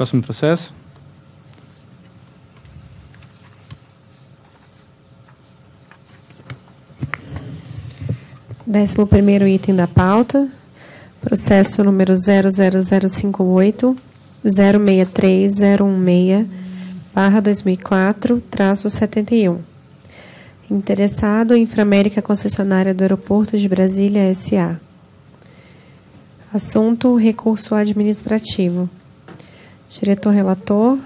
Próximo processo. Décimo primeiro item da pauta, processo número 00058-063-016/2004-71. Interessado, Inframérica Concessionária do Aeroporto de Brasília, S.A. Assunto, recurso administrativo. Diretor-relator,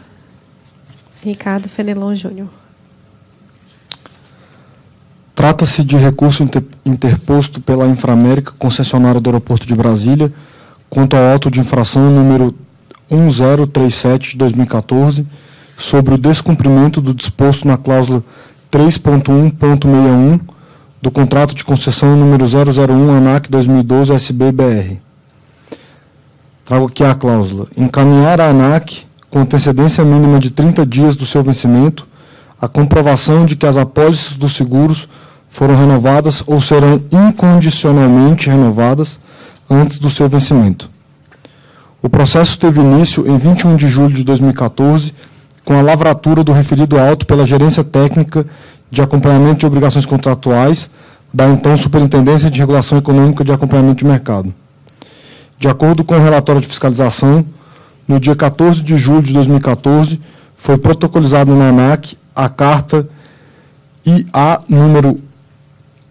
Ricardo Fenelon Júnior. Trata-se de recurso interposto pela Inframérica Concessionária do Aeroporto de Brasília quanto ao auto de infração número 1037 de 2014 sobre o descumprimento do disposto na cláusula 3.1.61 do contrato de concessão número 001 ANAC 2012 SB-BR. Trago aqui a cláusula. Encaminhar à ANAC, com antecedência mínima de 30 dias do seu vencimento, a comprovação de que as apólices dos seguros foram renovadas ou serão incondicionalmente renovadas antes do seu vencimento. O processo teve início em 21 de julho de 2014, com a lavratura do referido auto pela Gerência Técnica de Acompanhamento de Obrigações Contratuais da então Superintendência de Regulação Econômica de Acompanhamento de Mercado. De acordo com o relatório de fiscalização, no dia 14 de julho de 2014, foi protocolizado na ANAC a carta IA número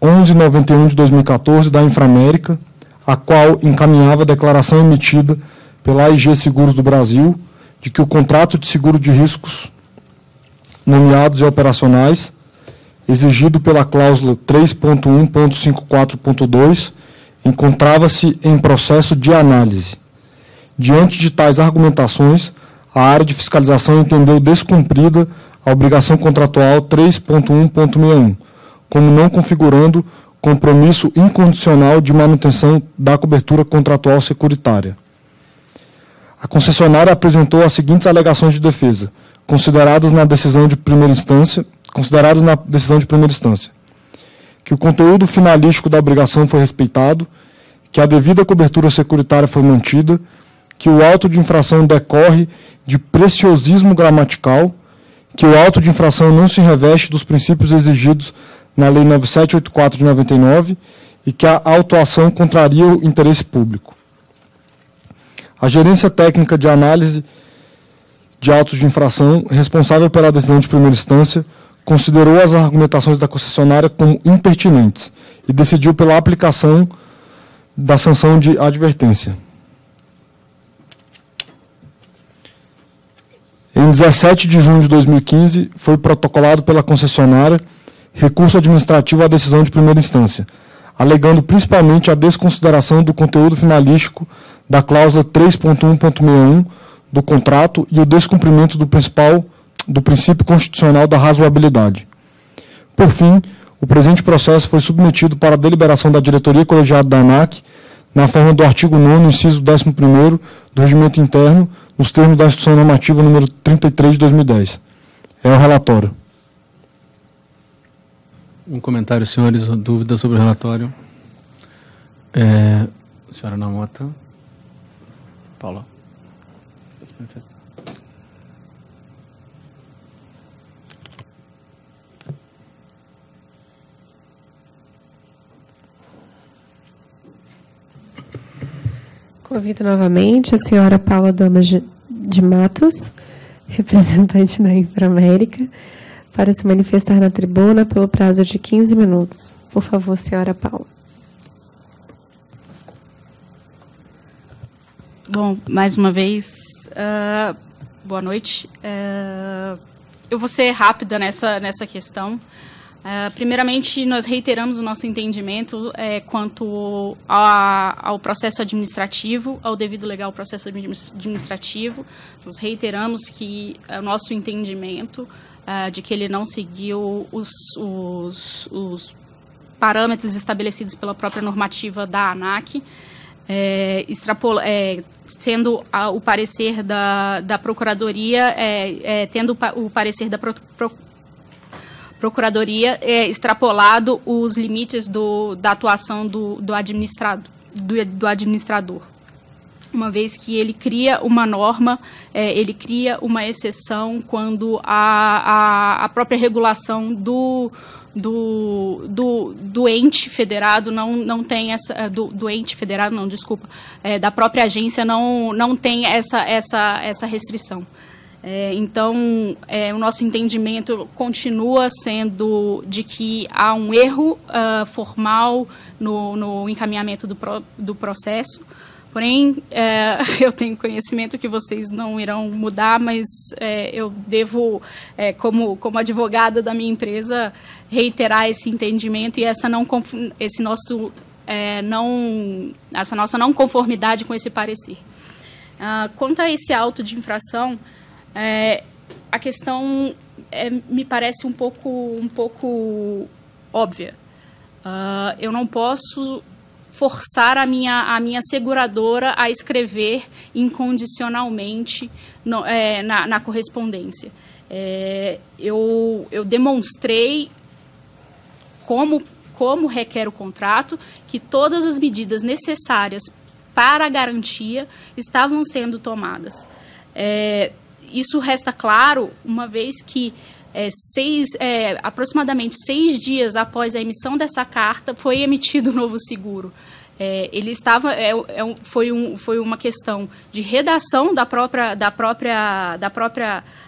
1191 de 2014 da Inframérica, a qual encaminhava a declaração emitida pela AIG Seguros do Brasil de que o contrato de seguro de riscos nomeados e operacionais, exigido pela cláusula 3.1.54.2, encontrava-se em processo de análise. Diante de tais argumentações, a área de fiscalização entendeu descumprida a obrigação contratual 3.1.61, como não configurando compromisso incondicional de manutenção da cobertura contratual securitária. A concessionária apresentou as seguintes alegações de defesa, consideradas na decisão de primeira instância, que o conteúdo finalístico da obrigação foi respeitado, que a devida cobertura securitária foi mantida, que o auto de infração decorre de preciosismo gramatical, que o auto de infração não se reveste dos princípios exigidos na Lei 9784 de 99 e que a autuação contraria o interesse público. A Gerência Técnica de Análise de Autos de Infração, responsável pela decisão de primeira instância, considerou as argumentações da concessionária como impertinentes e decidiu pela aplicação da sanção de advertência. Em 17 de junho de 2015, foi protocolado pela concessionária recurso administrativo à decisão de primeira instância, alegando principalmente a desconsideração do conteúdo finalístico da cláusula 3.1.61 do contrato e o descumprimento do princípio constitucional da razoabilidade. Por fim, o presente processo foi submetido para a deliberação da diretoria colegiada da ANAC, na forma do artigo 9º, inciso 11º do Regimento Interno, nos termos da Instrução Normativa número 33 de 2010. É o relatório. Um comentário, senhores, dúvida sobre o relatório? Senhora Namota. Paula. Pode se manifestar. Convido novamente a senhora Paula Damas de Matos, representante da Inframérica, para se manifestar na tribuna pelo prazo de 15 minutos. Por favor, senhora Paula. Bom, mais uma vez, boa noite. Eu vou ser rápida nessa questão. Primeiramente, nós reiteramos o nosso entendimento quanto ao processo administrativo, ao devido legal processo administrativo. Nós reiteramos que o nosso entendimento de que ele não seguiu os parâmetros estabelecidos pela própria normativa da ANAC, tendo o parecer da Procuradoria, tendo o parecer da Procuradoria extrapolado os limites da atuação do administrador. uma vez que ele cria uma norma, ele cria uma exceção quando a própria regulação do ente federado não tem essa, do ente federado não, desculpa, da própria agência não tem essa restrição. Então, o nosso entendimento continua sendo de que há um erro formal no encaminhamento do processo. Porém, eu tenho conhecimento que vocês não irão mudar, mas eu devo, como advogada da minha empresa, reiterar esse entendimento e essa nossa não conformidade com esse parecer. Quanto a esse auto de infração, a questão me parece um pouco óbvia. Eu não posso forçar a minha seguradora a escrever incondicionalmente na correspondência. Eu demonstrei, como requer o contrato, que todas as medidas necessárias para a garantia estavam sendo tomadas. Isso resta claro, uma vez que aproximadamente 6 dias após a emissão dessa carta, foi emitido o novo seguro. Ele estava, foi uma questão de redação da própria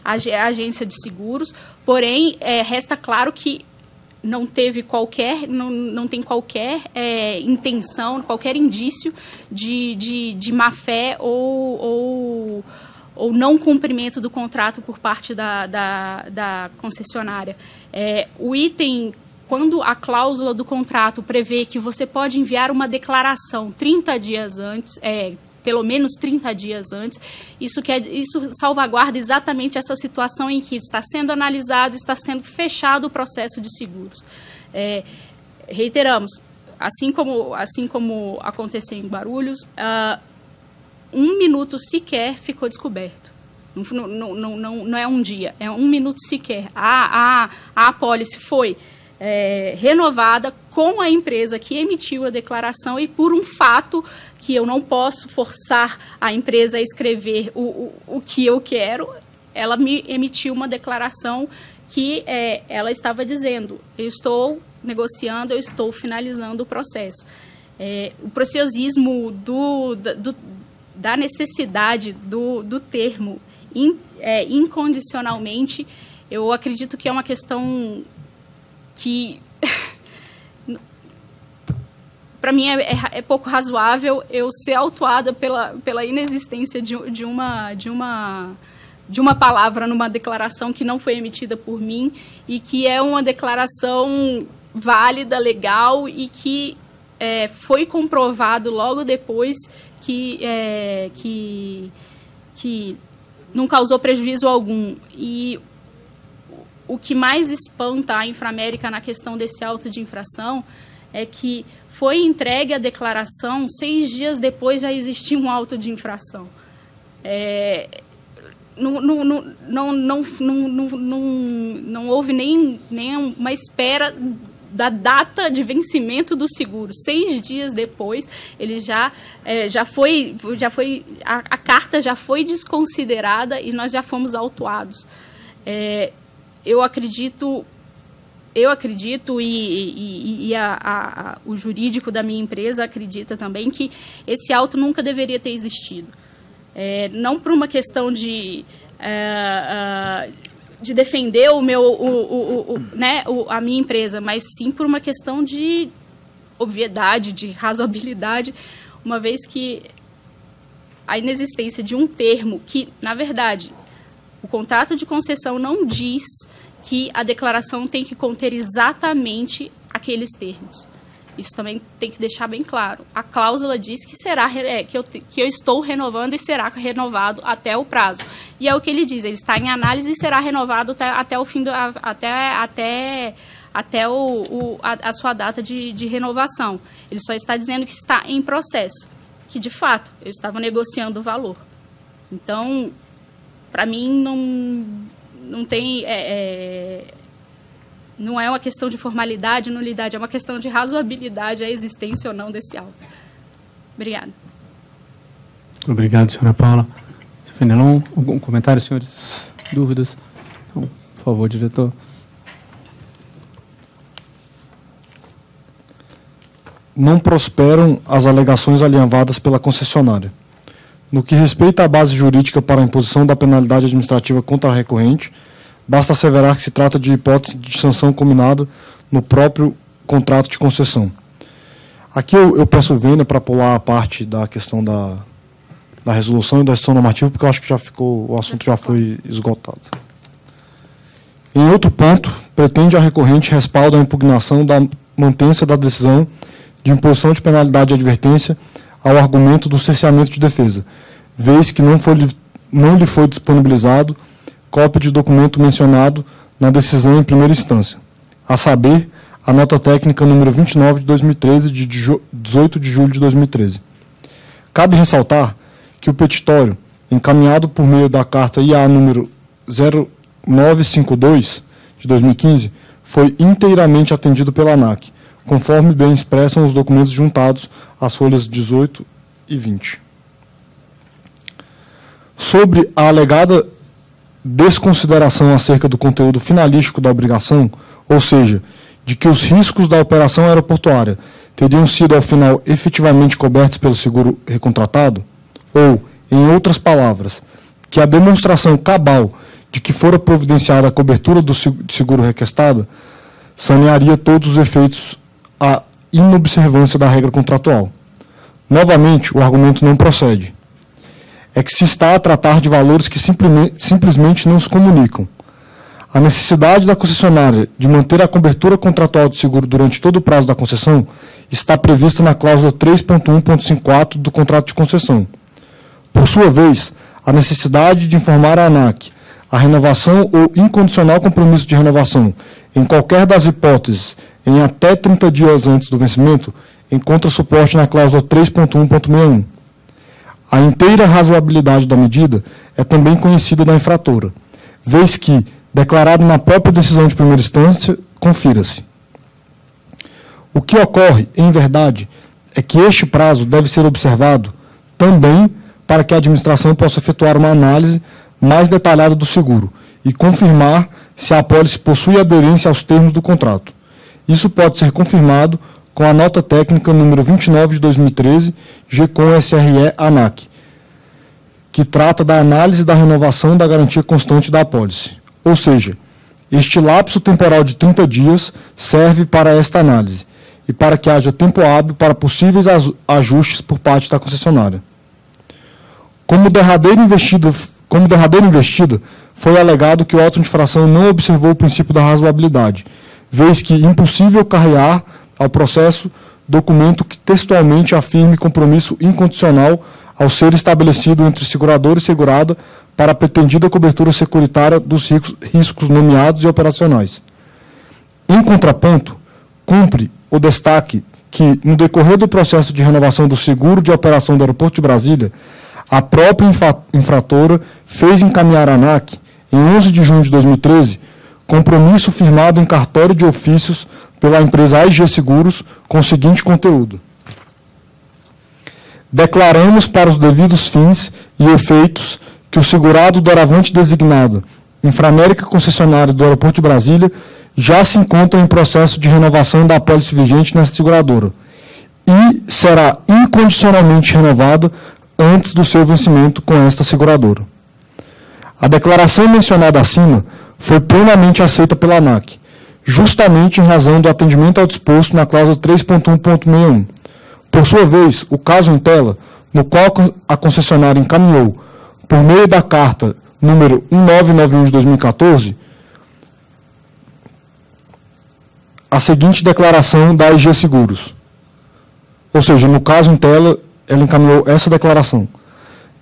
agência de seguros, porém, resta claro que não tem qualquer intenção, qualquer indício de má-fé ou não cumprimento do contrato por parte da concessionária. O item, quando a cláusula do contrato prevê que você pode enviar uma declaração 30 dias antes, pelo menos 30 dias antes, isso salvaguarda exatamente essa situação em que está sendo analisado, está sendo fechado o processo de seguros. Reiteramos, assim como aconteceu em Guarulhos, 1 minuto sequer ficou descoberto. Não é um dia, é 1 minuto sequer. A apólice foi renovada com a empresa que emitiu a declaração e por um fato que eu não posso forçar a empresa a escrever o que eu quero, ela me emitiu uma declaração que ela estava dizendo: eu estou negociando, eu estou finalizando o processo. O preciosismo da necessidade do termo incondicionalmente, eu acredito que é uma questão que, para mim, é pouco razoável eu ser autuada pela inexistência de uma palavra numa declaração que não foi emitida por mim e que é uma declaração válida, legal e que foi comprovado logo depois que não causou prejuízo algum. E o que mais espanta a Inframérica na questão desse auto de infração é que foi entregue a declaração 6 dias depois já existia um auto de infração. Não houve nem uma espera da data de vencimento do seguro. 6 dias depois, ele a carta já foi desconsiderada e nós já fomos autuados. Eu acredito e o jurídico da minha empresa acredita também que esse auto nunca deveria ter existido. Não por uma questão de defender a minha empresa, mas sim por uma questão de obviedade, de razoabilidade, uma vez que a inexistência de um termo que, na verdade, o contrato de concessão não diz que a declaração tem que conter exatamente aqueles termos. Isso também tem que deixar bem claro. A cláusula diz que que eu estou renovando e será renovado até o prazo. E é o que ele diz, ele está em análise e será renovado até o fim a sua data de renovação. Ele só está dizendo que está em processo, que de fato eu estava negociando o valor. Então, para mim não tem não é uma questão de formalidade, nulidade, é uma questão de razoabilidade a existência ou não desse auto. Obrigada. Obrigado, senhora Paula. Fenelon, algum comentário, senhores? Dúvidas? Então, por favor, diretor. Não prosperam as alegações alinhavadas pela concessionária. No que respeita à base jurídica para a imposição da penalidade administrativa contra a recorrente, basta asseverar que se trata de hipótese de sanção combinada no próprio contrato de concessão. Aqui eu peço vênia para pular a parte da questão da resolução e da decisão normativa, porque eu acho que o assunto já foi esgotado. Em outro ponto, pretende a recorrente respaldo à impugnação da mantença da decisão de imposição de penalidade de advertência ao argumento do cerceamento de defesa, vez que não lhe foi disponibilizado cópia de documento mencionado na decisão em primeira instância, a saber, a nota técnica número 29 de 2013, de 18 de julho de 2013. Cabe ressaltar que o petitório, encaminhado por meio da carta IA número 0952, de 2015, foi inteiramente atendido pela ANAC, conforme bem expressam os documentos juntados às folhas 18 e 20. Sobre a alegada desconsideração acerca do conteúdo finalístico da obrigação, ou seja, de que os riscos da operação aeroportuária teriam sido, ao final, efetivamente cobertos pelo seguro recontratado, ou, em outras palavras, que a demonstração cabal de que fora providenciada a cobertura do seguro requestada sanearia todos os efeitos à inobservância da regra contratual. Novamente, o argumento não procede. É que se está a tratar de valores que simplesmente não se comunicam. A necessidade da concessionária de manter a cobertura contratual de seguro durante todo o prazo da concessão está prevista na cláusula 3.1.54 do contrato de concessão. Por sua vez, a necessidade de informar a ANAC a renovação ou incondicional compromisso de renovação em qualquer das hipóteses em até 30 dias antes do vencimento encontra suporte na cláusula 3.1.61. A inteira razoabilidade da medida é também conhecida da infratora, vez que, declarado na própria decisão de primeira instância, confira-se. O que ocorre, em verdade, é que este prazo deve ser observado também para que a administração possa efetuar uma análise mais detalhada do seguro e confirmar se a apólice possui aderência aos termos do contrato. Isso pode ser confirmado com a nota técnica número 29 de 2013, GCOM SRE ANAC, que trata da análise da renovação da garantia constante da apólice. Ou seja, este lapso temporal de 30 dias serve para esta análise e para que haja tempo hábil para possíveis ajustes por parte da concessionária. Como derradeira investida, foi alegado que o auto de infração não observou o princípio da razoabilidade, vez que impossível carrear ao processo documento que textualmente afirme compromisso incondicional ao ser estabelecido entre segurador e segurada para a pretendida cobertura securitária dos riscos nomeados e operacionais. Em contraponto, cumpre o destaque que, no decorrer do processo de renovação do seguro de operação do Aeroporto de Brasília, a própria infratora fez encaminhar à ANAC, em 11 de junho de 2013, compromisso firmado em cartório de ofícios pela empresa AIG Seguros com o seguinte conteúdo: declaramos para os devidos fins e efeitos que o segurado doravante designado, Inframérica Concessionária do Aeroporto de Brasília, já se encontra em processo de renovação da apólice vigente nesta seguradora e será incondicionalmente renovada antes do seu vencimento com esta seguradora. A declaração mencionada acima foi plenamente aceita pela ANAC, justamente em razão do atendimento ao disposto na cláusula 3.1.61. Por sua vez, o caso em tela, no qual a concessionária encaminhou, por meio da carta número 1991 de 2014, a seguinte declaração da AIG Seguros. Ou seja, no caso em tela, ela encaminhou essa declaração: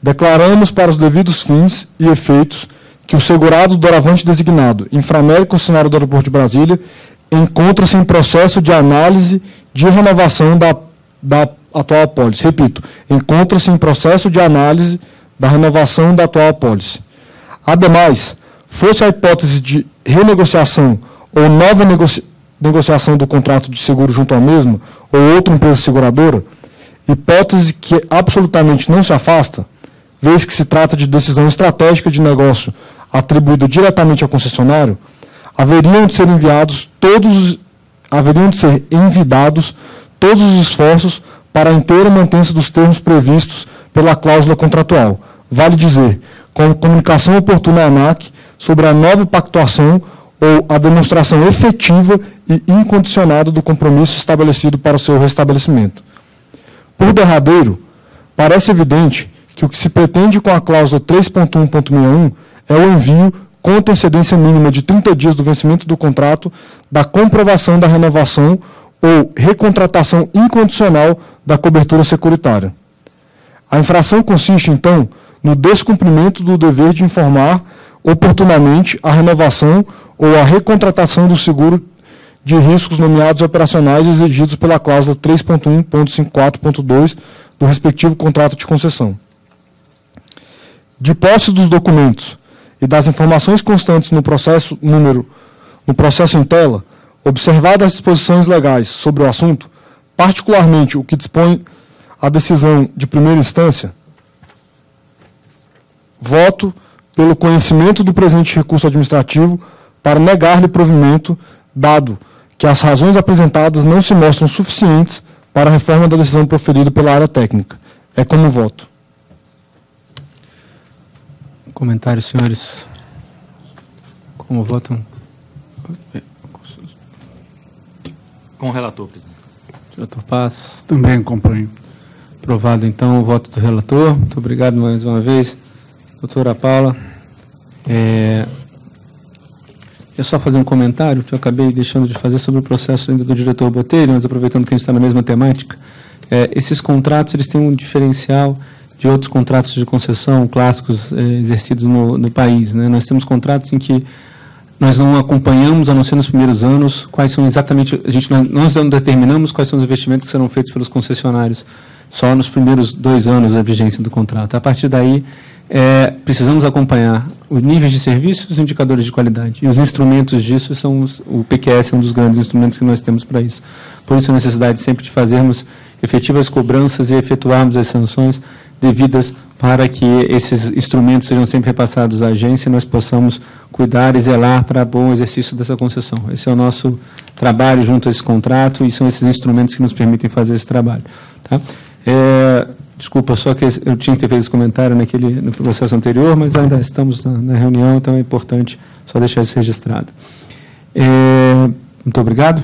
declaramos para os devidos fins e efeitos que o segurado doravante designado, Inframérica Concessionária do Aeroporto de Brasília, encontra-se em processo de análise de renovação da atual apólice. Repito, encontra-se em processo de análise da renovação da atual apólice. Ademais, fosse a hipótese de renegociação ou nova negociação do contrato de seguro junto à mesma ou outra empresa seguradora, hipótese que absolutamente não se afasta, vez que se trata de decisão estratégica de negócio atribuída diretamente ao concessionário, haveriam de ser envidados todos os esforços para a inteira mantença dos termos previstos pela cláusula contratual. Vale dizer, com comunicação oportuna à ANAC sobre a nova pactuação ou a demonstração efetiva e incondicionada do compromisso estabelecido para o seu restabelecimento. Por derradeiro, parece evidente que o que se pretende com a cláusula 3.1.61 é o envio, com antecedência mínima de 30 dias do vencimento do contrato, da comprovação da renovação ou recontratação incondicional da cobertura securitária. A infração consiste, então, no descumprimento do dever de informar oportunamente a renovação ou a recontratação do seguro de riscos nomeados operacionais exigidos pela cláusula 3.1.54.2 do respectivo contrato de concessão. De posse dos documentos e das informações constantes no processo em tela, observadas as disposições legais sobre o assunto, particularmente o que dispõe a decisão de primeira instância, voto pelo conhecimento do presente recurso administrativo para negar-lhe provimento, dado que as razões apresentadas não se mostram suficientes para a reforma da decisão proferida pela área técnica. É como voto. Comentários, senhores. Como votam? Com o relator, presidente. Doutor Paz. Também acompanho. Aprovado, então, o voto do relator. Muito obrigado mais uma vez. Doutora Paula. Eu só fazer um comentário que eu acabei deixando de fazer sobre o processo ainda do diretor Botelho, mas aproveitando que a gente está na mesma temática. Esses contratos, eles têm um diferencial de outros contratos de concessão clássicos exercidos no país, né? Nós temos contratos em que nós não acompanhamos, a não ser nos primeiros anos, quais são exatamente, nós não determinamos quais são os investimentos que serão feitos pelos concessionários, só nos primeiros 2 anos da vigência do contrato. A partir daí, precisamos acompanhar os níveis de serviços, os indicadores de qualidade. E os instrumentos disso o PQS é um dos grandes instrumentos que nós temos para isso. Por isso a necessidade sempre de fazermos efetivas cobranças e efetuarmos as sanções devidas para que esses instrumentos sejam sempre repassados à agência e nós possamos cuidar e zelar para bom exercício dessa concessão. Esse é o nosso trabalho junto a esse contrato e são esses instrumentos que nos permitem fazer esse trabalho. Tá? Desculpa, só que eu tinha que ter feito esse comentário no processo anterior, mas ainda estamos na reunião, então é importante só deixar isso registrado. Muito obrigado.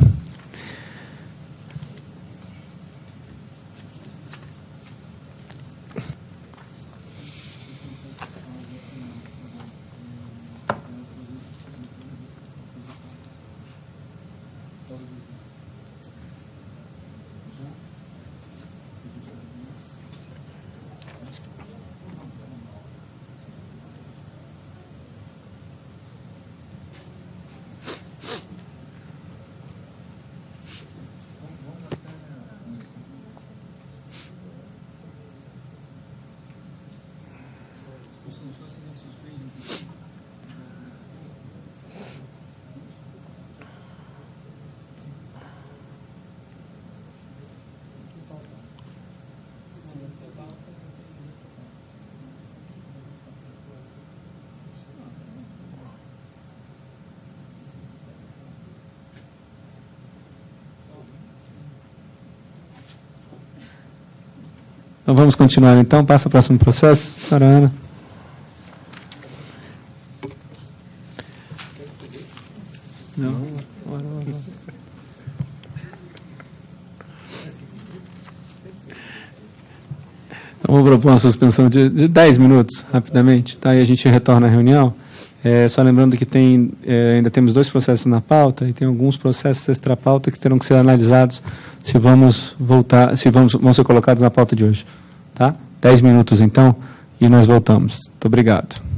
Então, vamos continuar, então. Passa o próximo processo. Senhora Ana. Não. Então, vou propor uma suspensão de 10 minutos, rapidamente, tá? E a gente retorna à reunião. Só lembrando que ainda temos 2 processos na pauta e tem alguns processos extra-pauta que terão que ser analisados se vamos voltar, vão ser colocados na pauta de hoje. Tá? 10 minutos, então, e nós voltamos. Muito obrigado.